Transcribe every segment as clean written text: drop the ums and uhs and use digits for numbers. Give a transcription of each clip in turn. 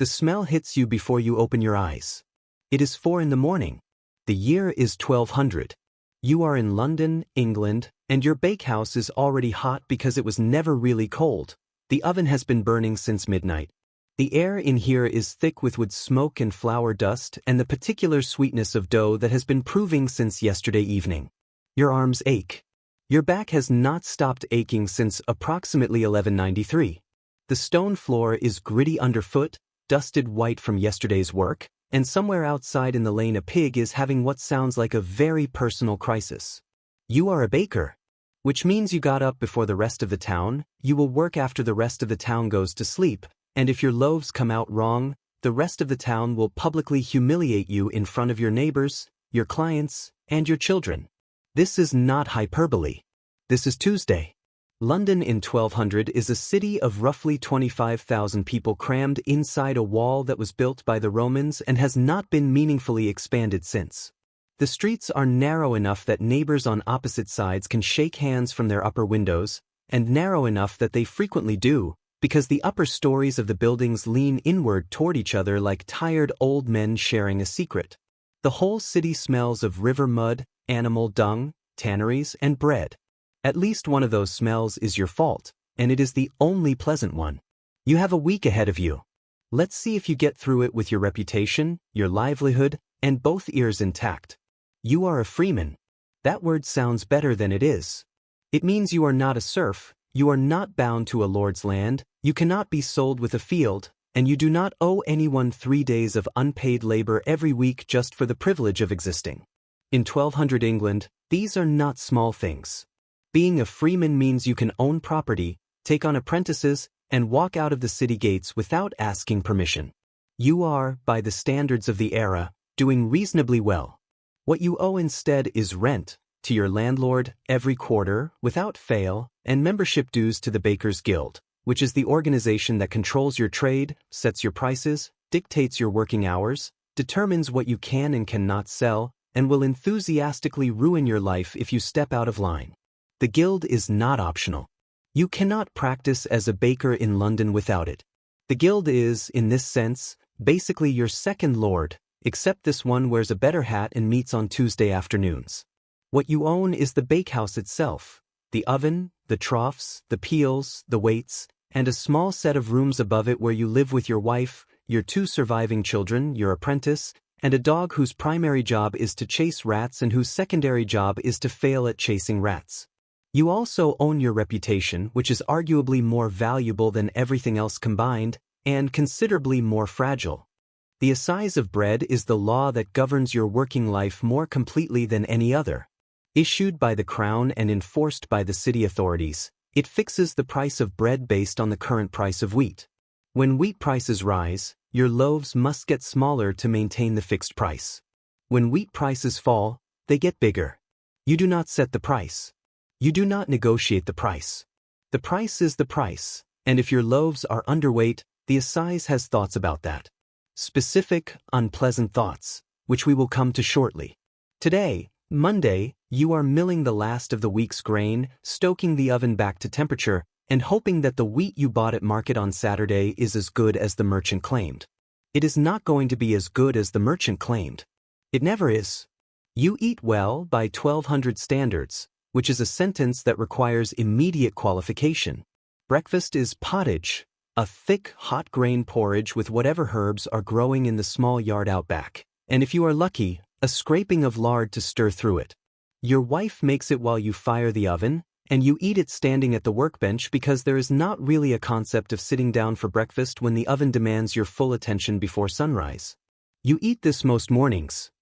The smell hits you before you open your eyes. It is 4 in the morning. The year is 1200. You are in London, England, and your bakehouse is already hot because it was never really cold. The oven has been burning since midnight. The air in here is thick with wood smoke and flour dust and the particular sweetness of dough that has been proving since yesterday evening. Your arms ache. Your back has not stopped aching since approximately 1193. The stone floor is gritty underfoot, dusted white from yesterday's work, and somewhere outside in the lane a pig is having what sounds like a very personal crisis. You are a baker, which means you got up before the rest of the town, you will work after the rest of the town goes to sleep, and if your loaves come out wrong, the rest of the town will publicly humiliate you in front of your neighbors, your clients, and your children. This is not hyperbole. This is Tuesday. London in 1200 is a city of roughly 25,000 people crammed inside a wall that was built by the Romans and has not been meaningfully expanded since. The streets are narrow enough that neighbors on opposite sides can shake hands from their upper windows, and narrow enough that they frequently do, because the upper stories of the buildings lean inward toward each other like tired old men sharing a secret. The whole city smells of river mud, animal dung, tanneries, and bread. At least one of those smells is your fault, and it is the only pleasant one. You have a week ahead of you. Let's see if you get through it with your reputation, your livelihood, and both ears intact. You are a freeman. That word sounds better than it is. It means you are not a serf, you are not bound to a lord's land, you cannot be sold with a field, and you do not owe anyone 3 days of unpaid labor every week just for the privilege of existing. In 1200 England, these are not small things. Being a freeman means you can own property, take on apprentices, and walk out of the city gates without asking permission. You are, by the standards of the era, doing reasonably well. What you owe instead is rent, to your landlord, every quarter, without fail, and membership dues to the Bakers' Guild, which is the organization that controls your trade, sets your prices, dictates your working hours, determines what you can and cannot sell, and will enthusiastically ruin your life if you step out of line. The guild is not optional. You cannot practice as a baker in London without it. The guild is, in this sense, basically your second lord, except this one wears a better hat and meets on Tuesday afternoons. What you own is the bakehouse itself, the oven, the troughs, the peels, the weights, and a small set of rooms above it where you live with your wife, your 2 surviving children, your apprentice, and a dog whose primary job is to chase rats and whose secondary job is to fail at chasing rats. You also own your reputation, which is arguably more valuable than everything else combined, and considerably more fragile. The Assize of Bread is the law that governs your working life more completely than any other. Issued by the Crown and enforced by the city authorities, it fixes the price of bread based on the current price of wheat. When wheat prices rise, your loaves must get smaller to maintain the fixed price. When wheat prices fall, they get bigger. You do not set the price. You do not negotiate the price. The price is the price, and if your loaves are underweight, the assize has thoughts about that. Specific, unpleasant thoughts, which we will come to shortly. Today, Monday, you are milling the last of the week's grain, stoking the oven back to temperature, and hoping that the wheat you bought at market on Saturday is as good as the merchant claimed. It is not going to be as good as the merchant claimed. It never is. You eat well by 1200 standards, which is a sentence that requires immediate qualification. Breakfast is pottage, a thick, hot grain porridge with whatever herbs are growing in the small yard out back, and if you are lucky, a scraping of lard to stir through it. Your wife makes it while you fire the oven, and you eat it standing at the workbench because there is not really a concept of sitting down for breakfast when the oven demands your full attention before sunrise. You eat this most mornings.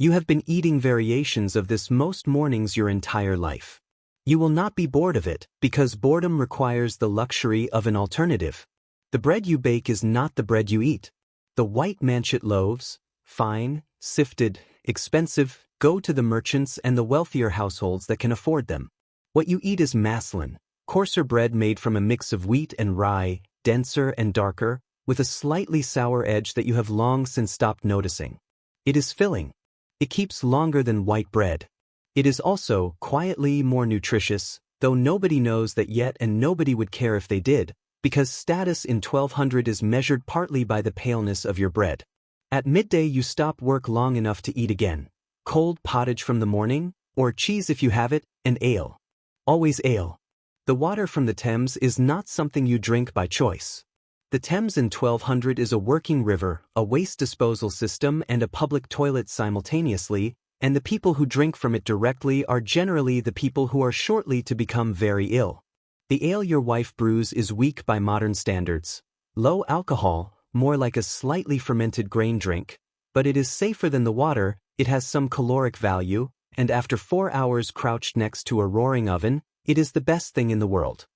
You have been eating variations of this most mornings your entire life. You will not be bored of it, because boredom requires the luxury of an alternative. The bread you bake is not the bread you eat. The white manchet loaves, fine, sifted, expensive, go to the merchants and the wealthier households that can afford them. What you eat is maslin, coarser bread made from a mix of wheat and rye, denser and darker, with a slightly sour edge that you have long since stopped noticing. It is filling. It keeps longer than white bread. It is also, quietly, more nutritious, though nobody knows that yet and nobody would care if they did, because status in 1200 is measured partly by the paleness of your bread. At midday you stop work long enough to eat again. Cold pottage from the morning, or cheese if you have it, and ale. Always ale. The water from the Thames is not something you drink by choice. The Thames in 1200 is a working river, a waste disposal system and a public toilet simultaneously, and the people who drink from it directly are generally the people who are shortly to become very ill. The ale your wife brews is weak by modern standards. Low alcohol, more like a slightly fermented grain drink, but it is safer than the water, it has some caloric value, and after 4 hours crouched next to a roaring oven, it is the best thing in the world.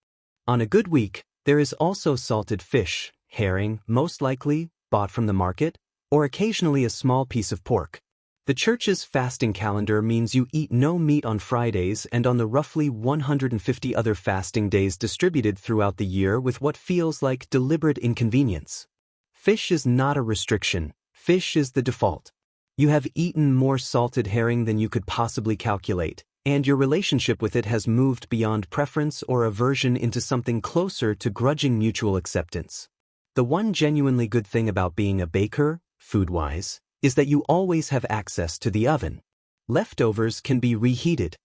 On a good week, there is also salted fish, herring, most likely, bought from the market, or occasionally a small piece of pork. The church's fasting calendar means you eat no meat on Fridays and on the roughly 150 other fasting days distributed throughout the year with what feels like deliberate inconvenience. Fish is not a restriction, fish is the default. You have eaten more salted herring than you could possibly calculate, and your relationship with it has moved beyond preference or aversion into something closer to grudging mutual acceptance. The one genuinely good thing about being a baker, food-wise, is that you always have access to the oven. Leftovers can be reheated.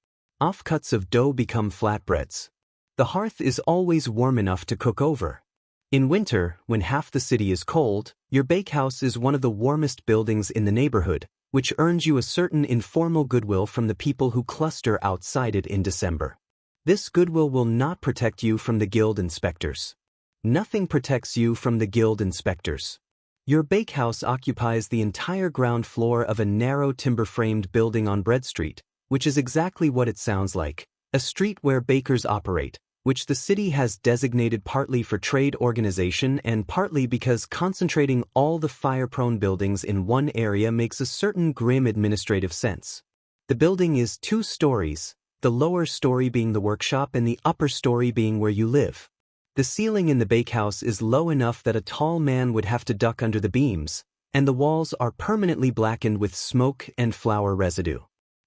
Offcuts of dough become flatbreads. The hearth is always warm enough to cook over. In winter, when half the city is cold, your bakehouse is one of the warmest buildings in the neighborhood, which earns you a certain informal goodwill from the people who cluster outside it in December. This goodwill will not protect you from the guild inspectors. Nothing protects you from the guild inspectors. Your bakehouse occupies the entire ground floor of a narrow timber-framed building on Bread Street, which is exactly what it sounds like, a street where bakers operate, which the city has designated partly for trade organization and partly because concentrating all the fire-prone buildings in one area makes a certain grim administrative sense. The building is 2 stories, the lower story being the workshop and the upper story being where you live. The ceiling in the bakehouse is low enough that a tall man would have to duck under the beams, and the walls are permanently blackened with smoke and flour residue.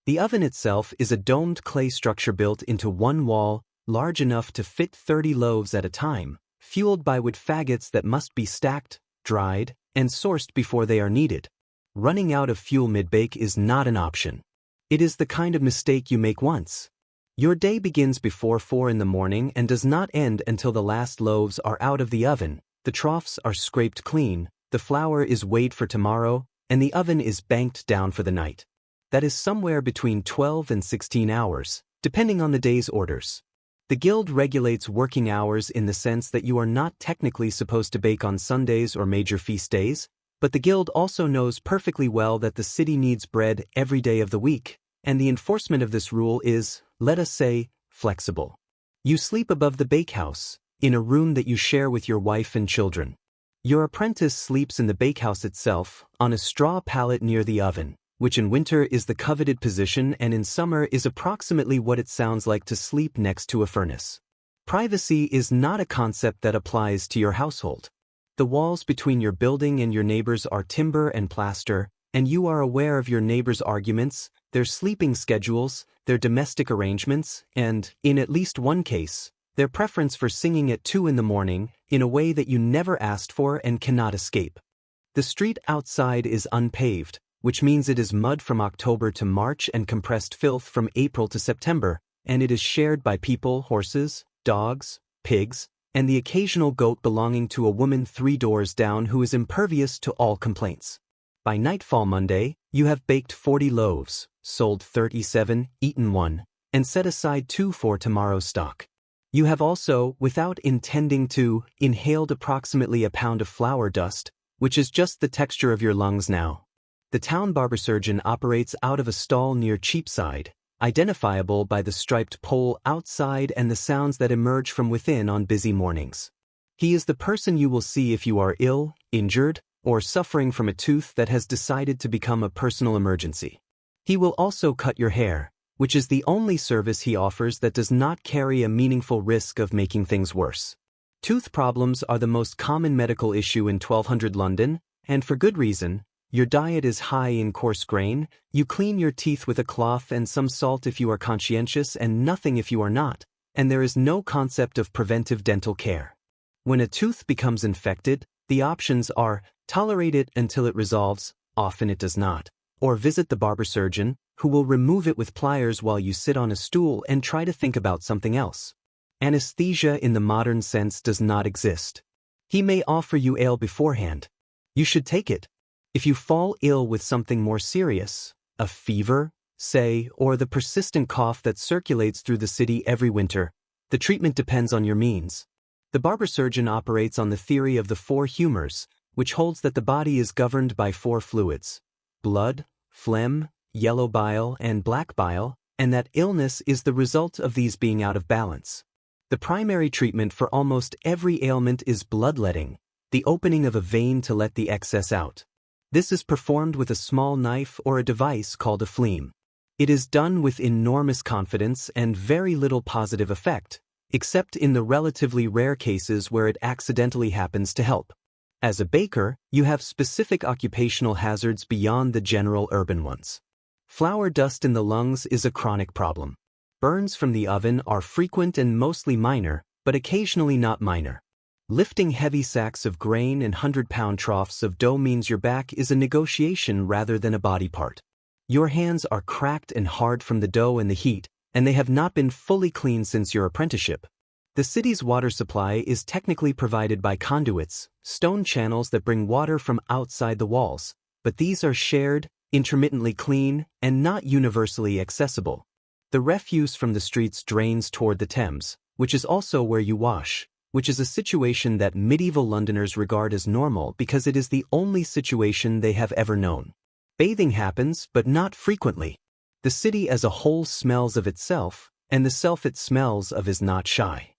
The oven itself is a domed clay structure built into one wall, large enough to fit 30 loaves at a time, fueled by wood faggots that must be stacked, dried, and sourced before they are needed. Running out of fuel mid-bake is not an option. It is the kind of mistake you make once. Your day begins before 4 in the morning and does not end until the last loaves are out of the oven, the troughs are scraped clean, the flour is weighed for tomorrow, and the oven is banked down for the night. That is somewhere between 12 and 16 hours, depending on the day's orders. The guild regulates working hours in the sense that you are not technically supposed to bake on Sundays or major feast days, but the guild also knows perfectly well that the city needs bread every day of the week, and the enforcement of this rule is, let us say, flexible. You sleep above the bakehouse, in a room that you share with your wife and children. Your apprentice sleeps in the bakehouse itself, on a straw pallet near the oven, which in winter is the coveted position and in summer is approximately what it sounds like to sleep next to a furnace. Privacy is not a concept that applies to your household. The walls between your building and your neighbors are timber and plaster, and you are aware of your neighbors' arguments, their sleeping schedules, their domestic arrangements, and, in at least one case, their preference for singing at 2 in the morning, in a way that you never asked for and cannot escape. The street outside is unpaved, which means it is mud from October to March and compressed filth from April to September, and it is shared by people, horses, dogs, pigs, and the occasional goat belonging to a woman 3 doors down who is impervious to all complaints. By nightfall Monday, you have baked 40 loaves, sold 37, eaten 1, and set aside 2 for tomorrow's stock. You have also, without intending to, inhaled approximately a pound of flour dust, which is just the texture of your lungs now. The town barber surgeon operates out of a stall near Cheapside, identifiable by the striped pole outside and the sounds that emerge from within on busy mornings. He is the person you will see if you are ill, injured, or suffering from a tooth that has decided to become a personal emergency. He will also cut your hair, which is the only service he offers that does not carry a meaningful risk of making things worse. Tooth problems are the most common medical issue in 1200 London, and for good reason. Your diet is high in coarse grain, you clean your teeth with a cloth and some salt if you are conscientious and nothing if you are not, and there is no concept of preventive dental care. When a tooth becomes infected, the options are tolerate it until it resolves, often it does not, or visit the barber surgeon, who will remove it with pliers while you sit on a stool and try to think about something else. Anesthesia in the modern sense does not exist. He may offer you ale beforehand. You should take it. If you fall ill with something more serious, a fever, say, or the persistent cough that circulates through the city every winter, the treatment depends on your means. The barber surgeon operates on the theory of the 4 humours, which holds that the body is governed by 4 fluids: blood, phlegm, yellow bile, and black bile, and that illness is the result of these being out of balance. The primary treatment for almost every ailment is bloodletting, the opening of a vein to let the excess out. This is performed with a small knife or a device called a phleem. It is done with enormous confidence and very little positive effect, except in the relatively rare cases where it accidentally happens to help. As a baker, you have specific occupational hazards beyond the general urban ones. Flour dust in the lungs is a chronic problem. Burns from the oven are frequent and mostly minor, but occasionally not minor. Lifting heavy sacks of grain and 100-pound troughs of dough means your back is a negotiation rather than a body part. Your hands are cracked and hard from the dough and the heat, and they have not been fully cleaned since your apprenticeship. The city's water supply is technically provided by conduits, stone channels that bring water from outside the walls, but these are shared, intermittently clean, and not universally accessible. The refuse from the streets drains toward the Thames, which is also where you wash, which is a situation that medieval Londoners regard as normal because it is the only situation they have ever known. Bathing happens, but not frequently. The city as a whole smells of itself, and the self it smells of is not shy.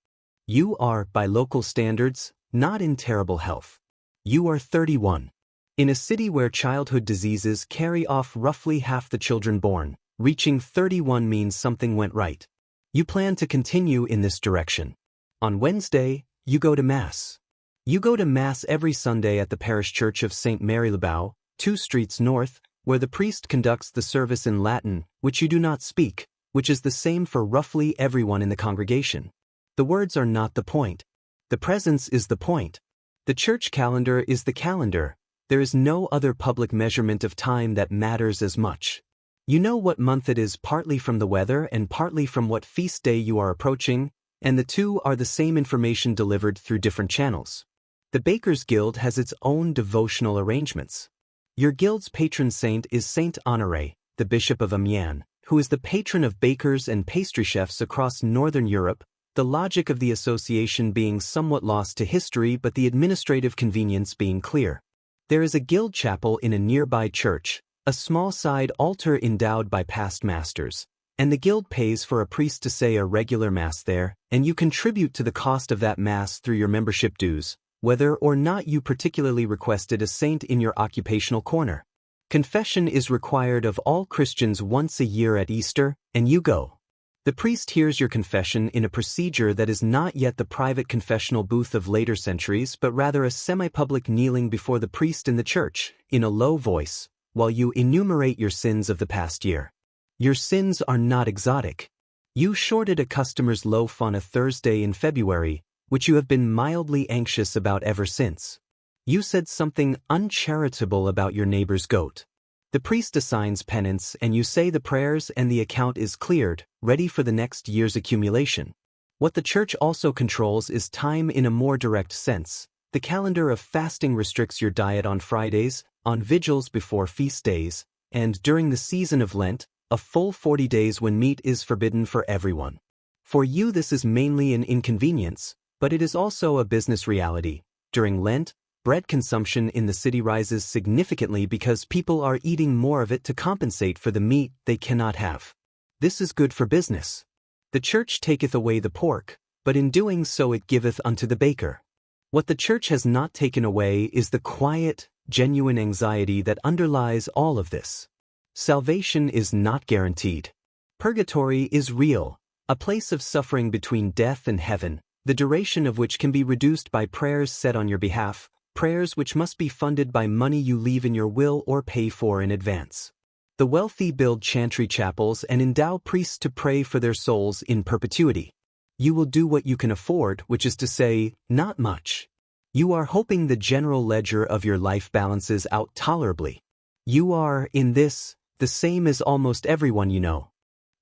You are, by local standards, not in terrible health. You are 31. In a city where childhood diseases carry off roughly half the children born, reaching 31 means something went right. You plan to continue in this direction. On Wednesday, you go to Mass. You go to Mass every Sunday at the parish church of St. Mary-le-Bow, 2 streets north, where the priest conducts the service in Latin, which you do not speak, which is the same for roughly everyone in the congregation. The words are not the point. The presence is the point. The church calendar is the calendar. There is no other public measurement of time that matters as much. You know what month it is partly from the weather and partly from what feast day you are approaching, and the two are the same information delivered through different channels. The Bakers' Guild has its own devotional arrangements. Your guild's patron saint is Saint Honoré, the Bishop of Amiens, who is the patron of bakers and pastry chefs across Northern Europe, the logic of the association being somewhat lost to history but the administrative convenience being clear. There is a guild chapel in a nearby church, a small side altar endowed by past masters, and the guild pays for a priest to say a regular mass there, and you contribute to the cost of that mass through your membership dues, whether or not you particularly requested a saint in your occupational corner. Confession is required of all Christians once a year at Easter, and you go. The priest hears your confession in a procedure that is not yet the private confessional booth of later centuries but rather a semi-public kneeling before the priest in the church, in a low voice, while you enumerate your sins of the past year. Your sins are not exotic. You shorted a customer's loaf on a Thursday in February, which you have been mildly anxious about ever since. You said something uncharitable about your neighbor's goat. The priest assigns penance and you say the prayers and the account is cleared, ready for the next year's accumulation. What the church also controls is time in a more direct sense. The calendar of fasting restricts your diet on Fridays, on vigils before feast days, and during the season of Lent, a full 40 days when meat is forbidden for everyone. For you this is mainly an inconvenience, but it is also a business reality. During Lent, bread consumption in the city rises significantly because people are eating more of it to compensate for the meat they cannot have. This is good for business. The church taketh away the pork, but in doing so it giveth unto the baker. What the church has not taken away is the quiet, genuine anxiety that underlies all of this. Salvation is not guaranteed. Purgatory is real, a place of suffering between death and heaven, the duration of which can be reduced by prayers said on your behalf, prayers which must be funded by money you leave in your will or pay for in advance. The wealthy build chantry chapels and endow priests to pray for their souls in perpetuity. You will do what you can afford, which is to say, not much. You are hoping the general ledger of your life balances out tolerably. You are, in this, the same as almost everyone you know.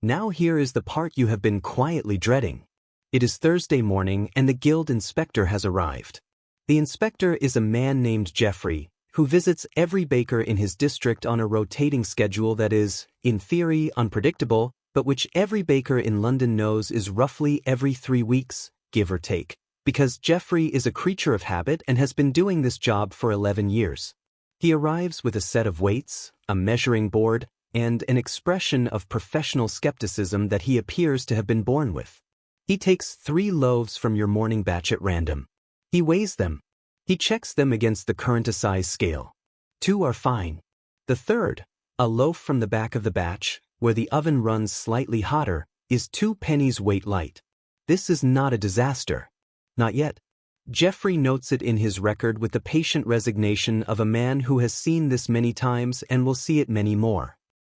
Now here is the part you have been quietly dreading. It is Thursday morning and the guild inspector has arrived. The inspector is a man named Geoffrey, who visits every baker in his district on a rotating schedule that is, in theory, unpredictable, but which every baker in London knows is roughly every 3 weeks, give or take, because Geoffrey is a creature of habit and has been doing this job for 11 years. He arrives with a set of weights, a measuring board, and an expression of professional skepticism that he appears to have been born with. He takes 3 loaves from your morning batch at random. He weighs them. He checks them against the current Assize scale. 2 are fine. The third, a loaf from the back of the batch, where the oven runs slightly hotter, is 2 pennies weight light. This is not a disaster. Not yet. Geoffrey notes it in his record with the patient resignation of a man who has seen this many times and will see it many more.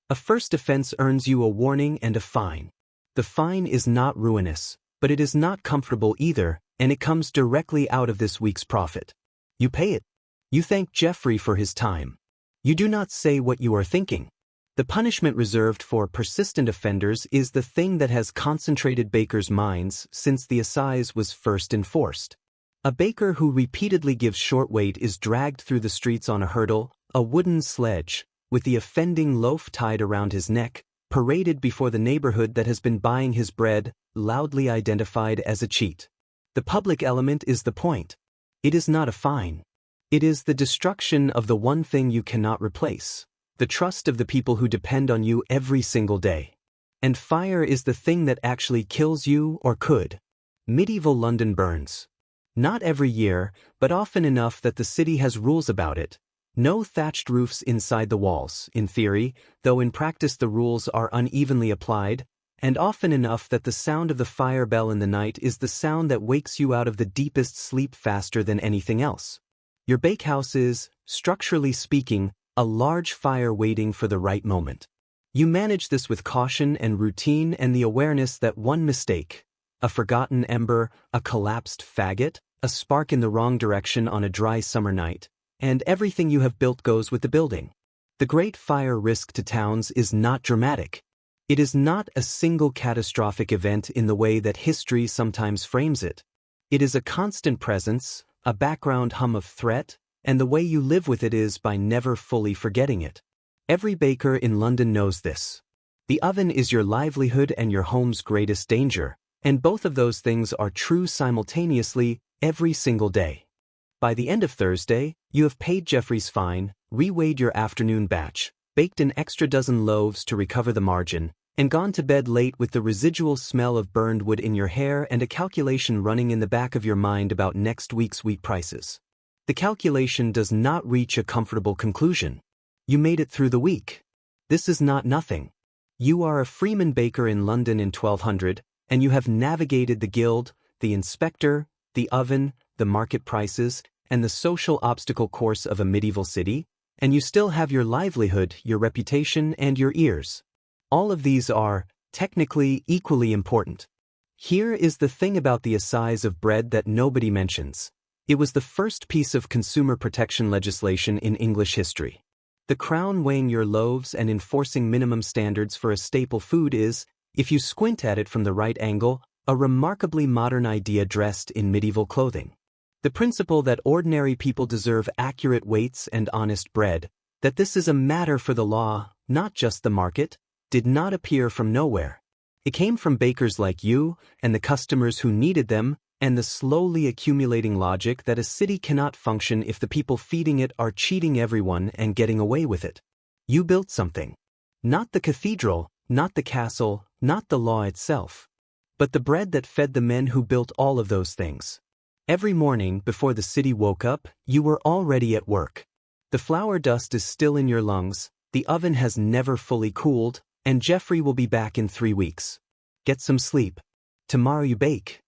A first offense earns you a warning and a fine. The fine is not ruinous, but it is not comfortable either, and it comes directly out of this week's profit. You pay it. You thank Geoffrey for his time. You do not say what you are thinking. The punishment reserved for persistent offenders is the thing that has concentrated bakers' minds since the assize was first enforced. A baker who repeatedly gives short weight is dragged through the streets on a hurdle, a wooden sledge, with the offending loaf tied around his neck, paraded before the neighborhood that has been buying his bread, loudly identified as a cheat. The public element is the point. It is not a fine. It is the destruction of the one thing you cannot replace, the trust of the people who depend on you every single day. And fire is the thing that actually kills you or could. Medieval London burns. Not every year, but often enough that the city has rules about it. No thatched roofs inside the walls, in theory, though in practice the rules are unevenly applied, and often enough that the sound of the fire bell in the night is the sound that wakes you out of the deepest sleep faster than anything else. Your bakehouse is, structurally speaking, a large fire waiting for the right moment. You manage this with caution and routine and the awareness that one mistake, a forgotten ember, a collapsed faggot, a spark in the wrong direction on a dry summer night, and everything you have built goes with the building. The great fire risk to towns is not dramatic. It is not a single catastrophic event in the way that history sometimes frames it. It is a constant presence, a background hum of threat, and the way you live with it is by never fully forgetting it. Every baker in London knows this. The oven is your livelihood and your home's greatest danger, and both of those things are true simultaneously every single day. By the end of Thursday, you have paid Geoffrey's fine, reweighed your afternoon batch, baked an extra dozen loaves to recover the margin, and gone to bed late with the residual smell of burned wood in your hair and a calculation running in the back of your mind about next week's wheat prices. The calculation does not reach a comfortable conclusion. You made it through the week. This is not nothing. You are a Freeman baker in London in 1200, and you have navigated the guild, the inspector, the oven, the market prices, and the social obstacle course of a medieval city, and you still have your livelihood, your reputation, and your ears. All of these are, technically, equally important. Here is the thing about the Assize of Bread that nobody mentions. It was the first piece of consumer protection legislation in English history. The Crown weighing your loaves and enforcing minimum standards for a staple food is, if you squint at it from the right angle, a remarkably modern idea dressed in medieval clothing. The principle that ordinary people deserve accurate weights and honest bread, that this is a matter for the law, not just the market, did not appear from nowhere. It came from bakers like you, and the customers who needed them, and the slowly accumulating logic that a city cannot function if the people feeding it are cheating everyone and getting away with it. You built something. Not the cathedral, not the castle, not the law itself, but the bread that fed the men who built all of those things. Every morning before the city woke up, you were already at work. The flour dust is still in your lungs, the oven has never fully cooled, and Geoffrey will be back in 3 weeks. Get some sleep. Tomorrow you bake.